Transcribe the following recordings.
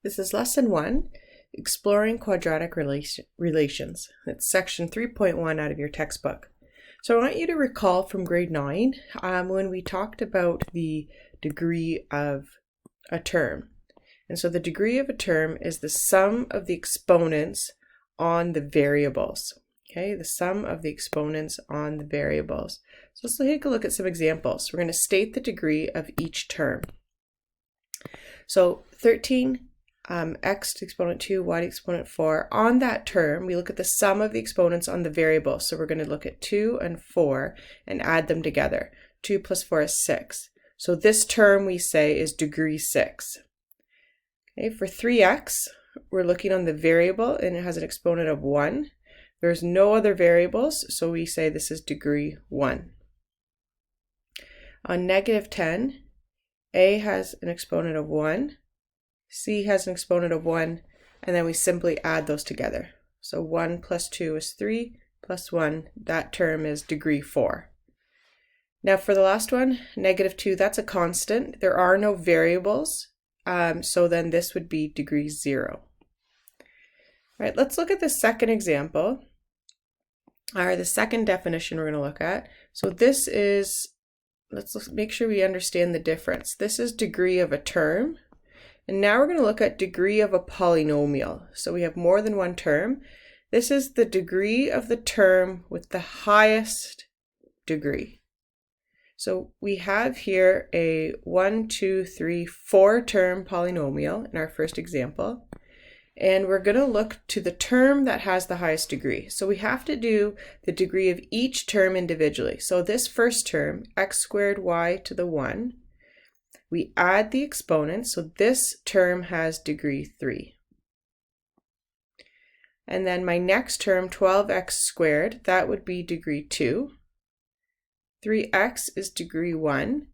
This is Lesson 1, Exploring Quadratic Relations. It's Section 3.1 out of your textbook. So I want you to recall from grade 9 when we talked about the degree of a term. And so the degree of a term is the sum of the exponents on the variables. Okay, the sum of the exponents on the variables. So let's take a look at some examples. We're going to state the degree of each term. So 13 x to the exponent 2, y to the exponent 4. On that term, we look at the sum of the exponents on the variable. So we're going to look at 2 and 4 and add them together. 2 plus 4 is 6. So this term we say is degree 6. Okay, for 3x, we're looking on the variable and it has an exponent of 1. There's no other variables, so we say this is degree 1. On negative 10, a has an exponent of 1. C has an exponent of 1, and then we simply add those together. So 1 plus 2 is 3, plus 1, that term is degree 4. Now for the last one, negative 2, that's a constant. There are no variables, so then this would be degree 0. All right, let's look at the second example, or the second definition we're going to look at. So this is, let's make sure we understand the difference. This is degree of a term. And now we're going to look at degree of a polynomial. So we have more than one term. This is the degree of the term with the highest degree. So we have here a 1, 2, 3, 4 term polynomial in our first example. And we're going to look to the term that has the highest degree. So we have to do the degree of each term individually. So this first term, x squared y to the 1, we add the exponents, so this term has degree 3. And then my next term, 12x squared, that would be degree 2. 3x is degree 1,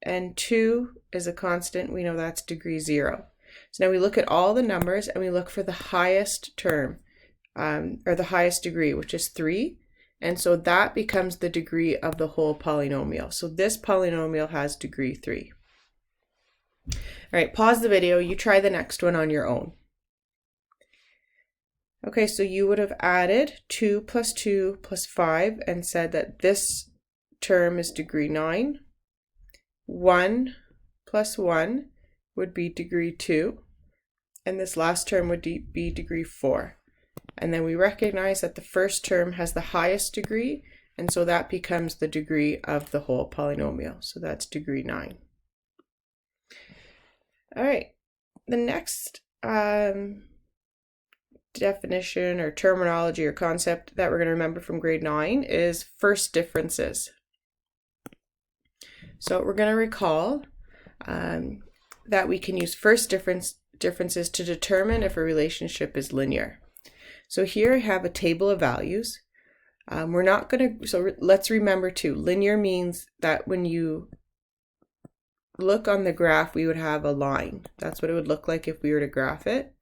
and 2 is a constant, we know that's degree 0. So now we look at all the numbers and we look for the highest term, or the highest degree, which is 3. And so that becomes the degree of the whole polynomial. So this polynomial has degree 3. All right, pause the video. You try the next one on your own. Okay, so you would have added 2 plus 2 plus 5 and said that this term is degree 9. 1 plus 1 would be degree 2. And this last term would be degree 4. And then we recognize that the first term has the highest degree, and so that becomes the degree of the whole polynomial. So that's degree 9. All right, the next definition or terminology or concept that we're going to remember from grade 9 is first differences. So we're going to recall that we can use first differences to determine if a relationship is linear. So here I have a table of values. We're not going to, so let's remember too, linear means that when you look on the graph, we would have a line. That's what it would look like if we were to graph it.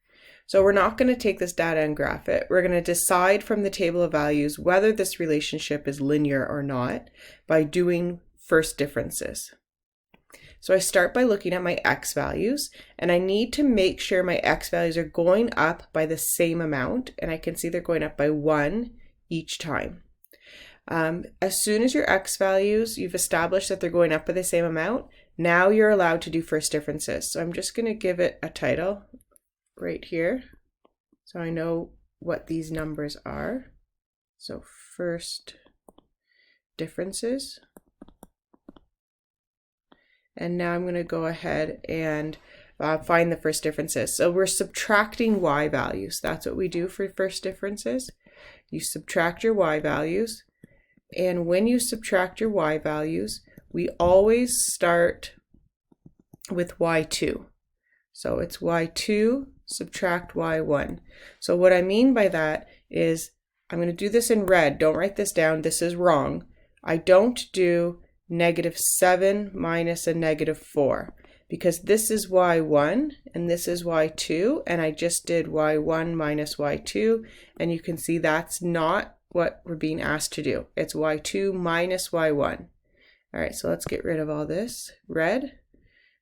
So we're not going to take this data and graph it. We're going to decide from the table of values whether this relationship is linear or not by doing first differences. So I start by looking at my x values, and I need to make sure my x values are going up by the same amount, and I can see they're going up by 1 each time. As soon as your x values, you've established that they're going up by the same amount, now you're allowed to do first differences. So I'm just going to give it a title right here, so I know what these numbers are. So first differences. And now I'm going to go ahead and find the first differences. So we're subtracting y values. That's what we do for first differences. You subtract your y values. And when you subtract your y values, we always start with y2. So it's y2 subtract y1. So what I mean by that is, I'm going to do this in red. Don't write this down. This is wrong. I don't do -7 minus a -4 because this is y1 and this is y2, and I just did y1 minus y2, and you can see that's not what we're being asked to do. It's y2 minus y1. All right, so let's get rid of all this red.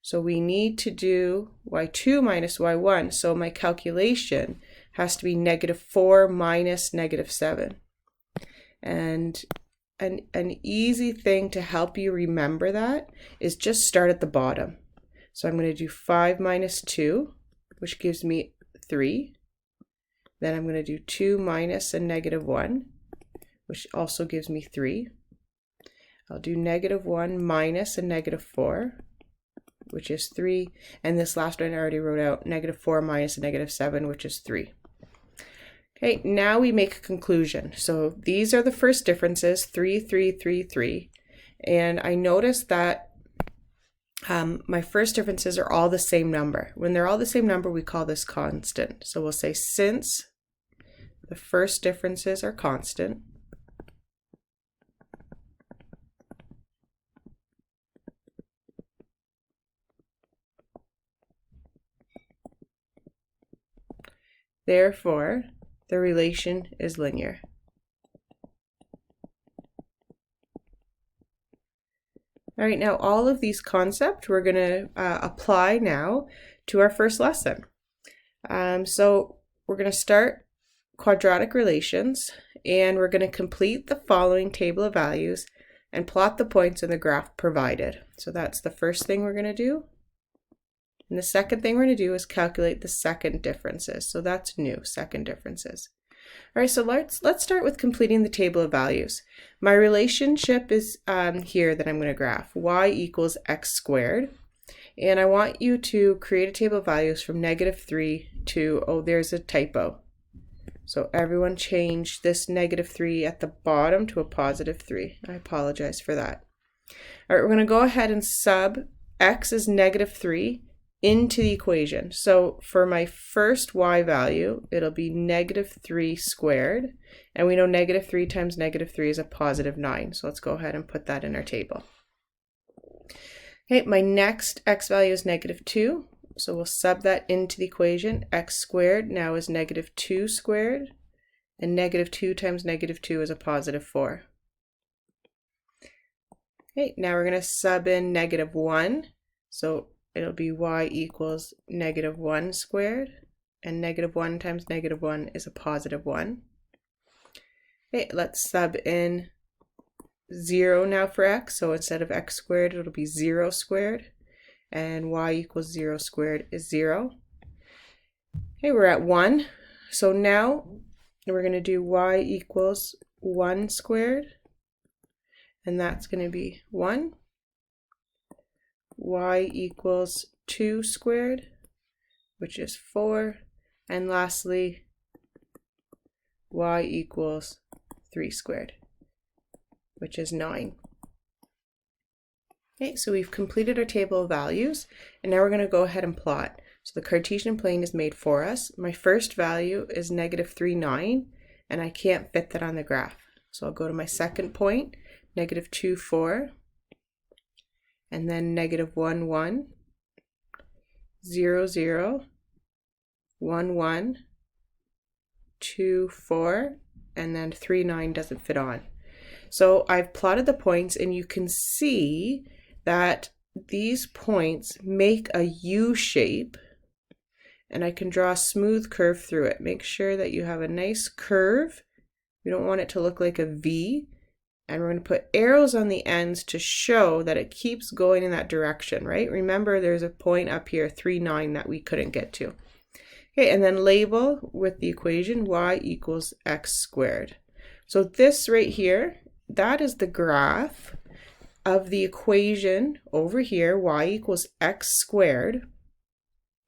So we need to do y2 minus y1. So my calculation has to be -4 minus -7. And an easy thing to help you remember that is just start at the bottom. So I'm going to do 5 minus 2, which gives me 3. Then I'm going to do 2 minus a -1, which also gives me 3. I'll do -1 minus a -4, which is 3. And this last one I already wrote out, -4 minus a -7, which is 3. Okay, now we make a conclusion. So these are the first differences, 3, 3, 3, 3. And I noticed that my first differences are all the same number. When they're all the same number, we call this constant. So we'll say since the first differences are constant, therefore the relation is linear. All right, now all of these concepts we're going to apply now to our first lesson. So we're going to start quadratic relations, and we're going to complete the following table of values and plot the points in the graph provided. So that's the first thing we're going to do. And the second thing we're going to do is calculate the second differences. So that's new, second differences. All right, so let's start with completing the table of values. My relationship is here that I'm going to graph, y equals x squared. And I want you to create a table of values from -3 to, oh, there's a typo. So everyone change this -3 at the bottom to a +3. I apologize for that. All right, we're going to go ahead and sub x is -3 into the equation. So for my first y value, it'll be -3 squared. And we know -3 times -3 is a +9. So let's go ahead and put that in our table. Okay, my next x value is -2. So we'll sub that into the equation. X squared now is -2 squared. And -2 times -2 is a +4. Okay, now we're going to sub in -1. So it'll be y equals -1 squared, and -1 times -1 is a +1. Okay, let's sub in 0 now for x, so instead of x squared, it'll be 0 squared, and y equals 0 squared is 0. Okay, we're at 1, so now we're going to do y equals 1 squared, and that's going to be 1. Y equals 2 squared, which is 4, and lastly y equals 3 squared, which is 9. Okay, so we've completed our table of values, and now we're going to go ahead and plot. So the Cartesian plane is made for us. My first value is -3, 9, and I can't fit that on the graph. So I'll go to my second point, -2, 4. And then -1, 1, 0, 0, 1, 1, 2, 4, and then 3, 9 doesn't fit on. So I've plotted the points, and you can see that these points make a U shape, and I can draw a smooth curve through it. Make sure that you have a nice curve. You don't want it to look like a V. And we're going to put arrows on the ends to show that it keeps going in that direction, right? Remember, there's a point up here, 3, 9, that we couldn't get to. Okay, and then label with the equation y equals x squared. So this right here, that is the graph of the equation over here, y equals x squared.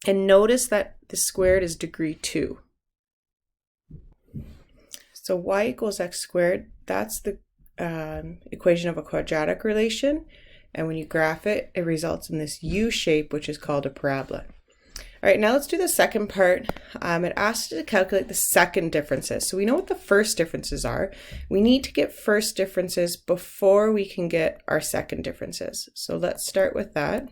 And notice that the squared is degree 2. So y equals x squared, that's the equation of a quadratic relation, and when you graph it, it results in this U shape, which is called a parabola. All right, now let's do the second part. It asks you to calculate the second differences. So we know what the first differences are. We need to get first differences before we can get our second differences. So let's start with that.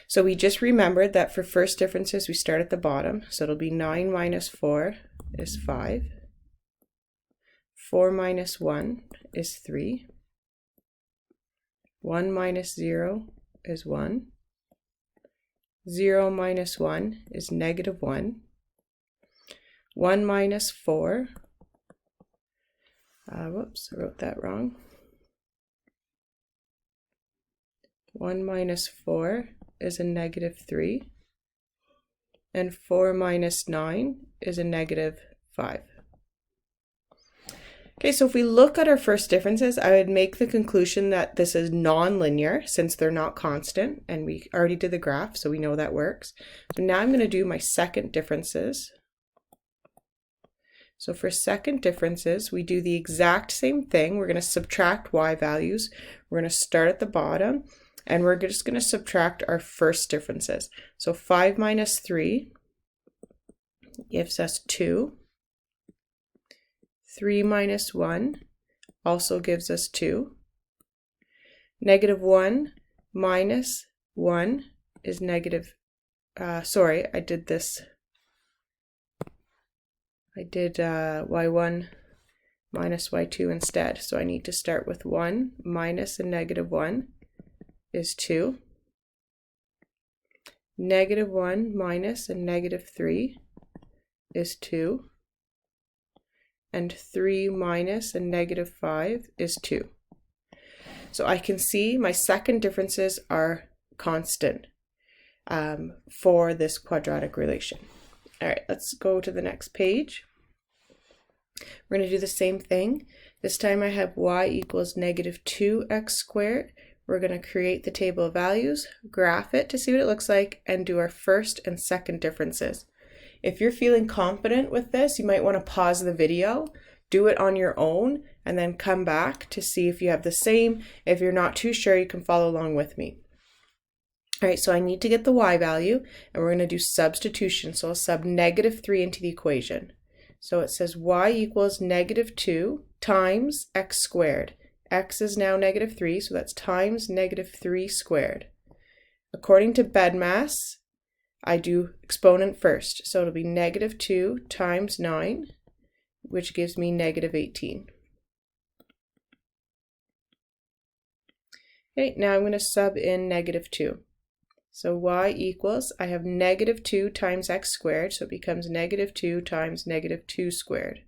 So we just remembered that for first differences, we start at the bottom. So it'll be 9 minus 4 is 5. 4 minus 1 is 3. 1 minus 0 is 1. 0 minus 1 is negative 1. 1 minus 4, whoops, I wrote that wrong. 1 minus 4 is a negative 3. And 4 minus 9 is a negative 5. Okay, so if we look at our first differences, I would make the conclusion that this is nonlinear since they're not constant, and we already did the graph, so we know that works. So now I'm going to do my second differences. So for second differences, we do the exact same thing. We're going to subtract y values. We're going to start at the bottom, and we're just going to subtract our first differences. So 5 minus 3 gives us 2. 3 minus 1 also gives us 2. Negative 1 minus 1 is negative, sorry, I did y1 minus y2 instead. So I need to start with 1 minus a negative 1 is 2. Negative 1 minus a negative 3 is 2. And 3 minus a negative 5 is 2. So I can see my second differences are constant for this quadratic relation. All right, let's go to the next page. We're going to do the same thing. This time I have y equals negative 2x squared. We're going to create the table of values, graph it to see what it looks like, and do our first and second differences. If you're feeling confident with this, you might want to pause the video, do it on your own, and then come back to see if you have the same. If you're not too sure, you can follow along with me. All right, so I need to get the y value, and we're going to do substitution. So I'll sub negative 3 into the equation. So it says y equals negative 2 times x squared. X is now negative 3, so that's times negative 3 squared. According to BEDMAS, I do exponent first, so it'll be negative 2 times 9, which gives me negative 18. Okay, now I'm going to sub in negative 2. So y equals, I have negative 2 times x squared, so it becomes negative 2 times negative 2 squared.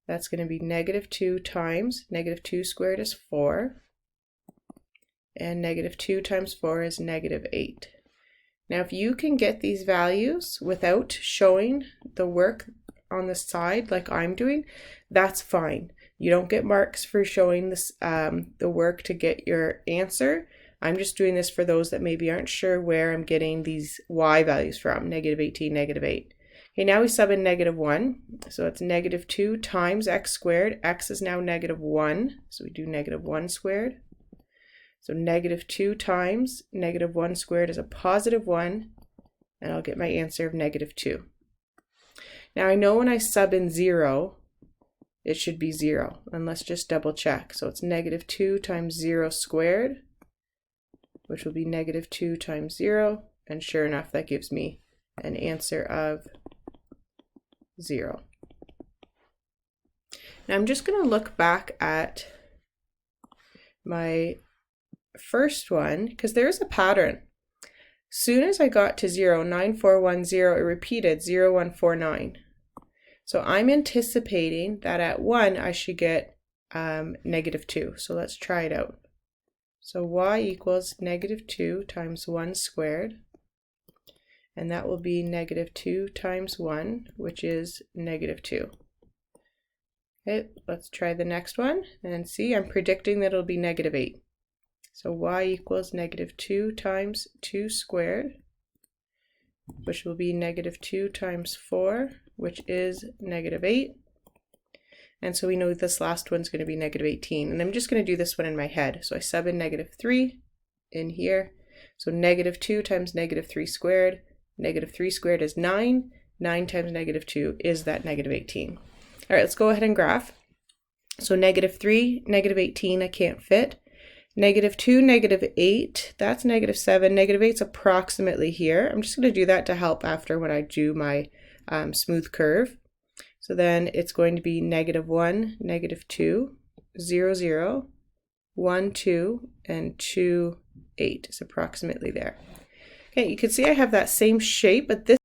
That's going to be negative 2 times negative 2 squared is 4, and negative 2 times 4 is negative 8. Now, if you can get these values without showing the work on the side like I'm doing, that's fine. You don't get marks for showing this, the work to get your answer. I'm just doing this for those that maybe aren't sure where I'm getting these y values from, negative 18, negative 8. Okay, now we sub in negative 1. So it's negative 2 times x squared. X is now negative 1, so we do negative 1 squared. So negative 2 times negative 1 squared is a positive 1, and I'll get my answer of negative 2. Now I know when I sub in 0, it should be 0, and let's just double check. So it's negative 2 times 0 squared, which will be negative 2 times 0, and sure enough, that gives me an answer of 0. Now I'm just going to look back at my first one, because there is a pattern. Soon as I got to 0, 9, 4, 1, 0, it repeated 0, 1, 4, 9. So I'm anticipating that at 1 I should get negative 2. So let's try it out. So y equals negative 2 times 1 squared, and that will be negative 2 times 1, which is negative 2. Okay, let's try the next one and see. I'm predicting that it'll be negative 8. So y equals negative 2 times 2 squared, which will be negative 2 times 4, which is negative 8. And so we know this last one's going to be negative 18. And I'm just going to do this one in my head. So I sub in negative 3 in here. So negative 2 times negative 3 squared. Negative 3 squared is 9. 9 times negative 2 is that negative 18. All right, let's go ahead and graph. So negative 3, negative 18, I can't fit. Negative 2, negative 8, that's negative 7. Negative 8's approximately here. I'm just going to do that to help after when I do my smooth curve. So then it's going to be negative 1, negative 2, 0, 0, 1, 2, and 2, 8 is approximately there. Okay, you can see I have that same shape, but this